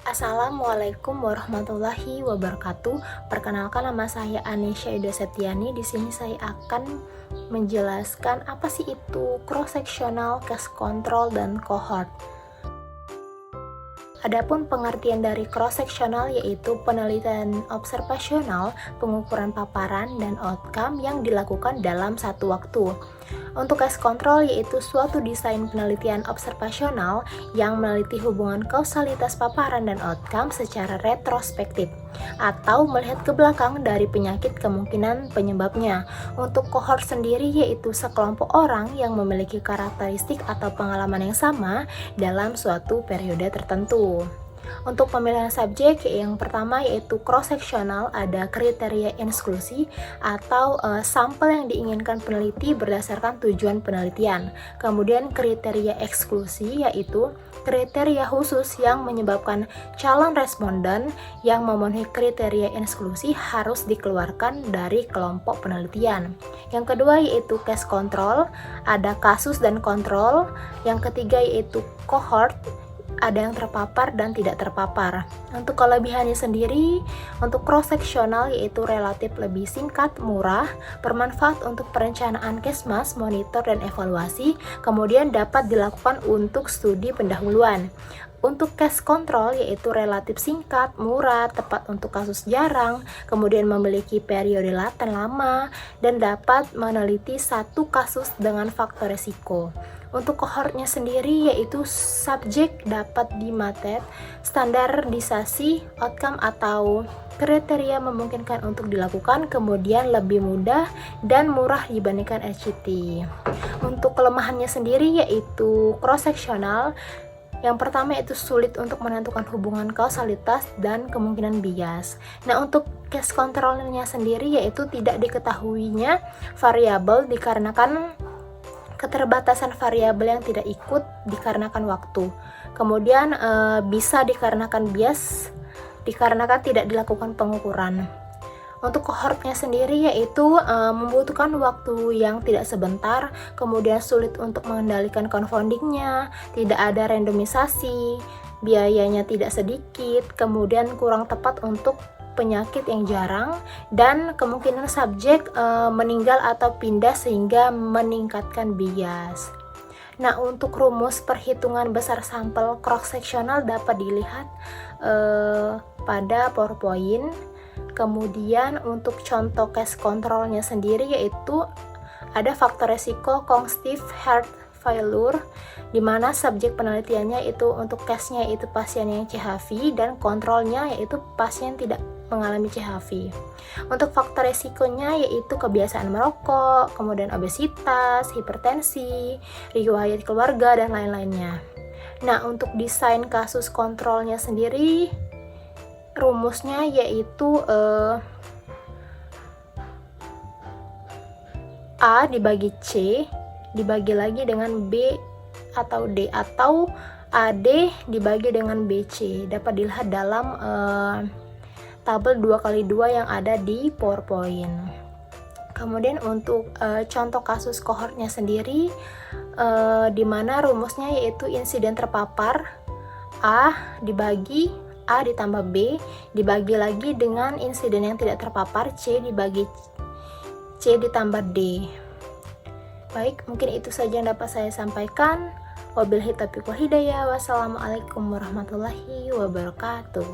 Assalamualaikum warahmatullahi wabarakatuh. Perkenalkan, nama saya Anisha Ida Setiani. Di sini saya akan menjelaskan apa sih itu cross-sectional, case control, dan cohort. Adapun pengertian dari cross-sectional yaitu penelitian observasional, pengukuran paparan, dan outcome yang dilakukan dalam satu waktu. Untuk case control yaitu suatu desain penelitian observasional yang meneliti hubungan kausalitas paparan dan outcome secara retrospektif atau melihat ke belakang dari penyakit kemungkinan penyebabnya. Untuk cohort sendiri yaitu sekelompok orang yang memiliki karakteristik atau pengalaman yang sama dalam suatu periode tertentu. Untuk pemilihan subjek yang pertama yaitu cross-sectional, ada kriteria inklusi atau sampel yang diinginkan peneliti berdasarkan tujuan penelitian. Kemudian kriteria eksklusi yaitu kriteria khusus yang menyebabkan calon responden yang memenuhi kriteria inklusi harus dikeluarkan dari kelompok penelitian. Yang kedua yaitu case control, ada kasus dan kontrol. Yang ketiga yaitu cohort, ada yang terpapar dan tidak terpapar. Untuk kelebihannya sendiri, untuk cross-sectional yaitu relatif lebih singkat, murah, bermanfaat untuk perencanaan kesmas, monitor, dan evaluasi, kemudian dapat dilakukan untuk studi pendahuluan. Untuk case control yaitu relatif singkat, murah, tepat untuk kasus jarang, kemudian memiliki periode laten lama, dan dapat meneliti satu kasus dengan faktor resiko. Untuk cohortnya sendiri yaitu subjek dapat dimatet, standarisasi, outcome atau kriteria memungkinkan untuk dilakukan, kemudian lebih mudah dan murah dibandingkan RCT. Untuk kelemahannya sendiri yaitu cross-sectional. Yang pertama itu sulit untuk menentukan hubungan kausalitas dan kemungkinan bias. Nah, untuk case controlnya sendiri yaitu tidak diketahuinya variabel dikarenakan keterbatasan variabel yang tidak ikut dikarenakan waktu. Kemudian bisa dikarenakan bias dikarenakan tidak dilakukan pengukuran. Untuk cohortnya sendiri yaitu membutuhkan waktu yang tidak sebentar, kemudian sulit untuk mengendalikan confoundingnya, tidak ada randomisasi, biayanya tidak sedikit, kemudian kurang tepat untuk penyakit yang jarang, dan kemungkinan subjek meninggal atau pindah sehingga meningkatkan bias. Nah, untuk rumus perhitungan besar sampel cross-sectional dapat dilihat pada PowerPoint. Kemudian untuk contoh case controlnya sendiri yaitu ada faktor resiko congestive heart failure, di mana subjek penelitiannya itu untuk case-nya itu pasien yang CHV dan kontrolnya yaitu pasien tidak mengalami CHV. Untuk faktor resikonya yaitu kebiasaan merokok, kemudian obesitas, hipertensi, riwayat keluarga, dan lain-lainnya. Nah, untuk desain kasus kontrolnya sendiri rumusnya yaitu A dibagi C dibagi lagi dengan B atau D, atau AD dibagi dengan BC. Dapat dilihat dalam tabel 2x2 yang ada di PowerPoint. Kemudian untuk contoh kasus cohortnya sendiri di mana rumusnya yaitu insiden terpapar A dibagi A ditambah B dibagi lagi dengan insiden yang tidak terpapar C dibagi C ditambah D. Baik, mungkin itu saja yang dapat saya sampaikan. Wabillahi taufiq wal hidayah. Wassalamualaikum warahmatullahi wabarakatuh.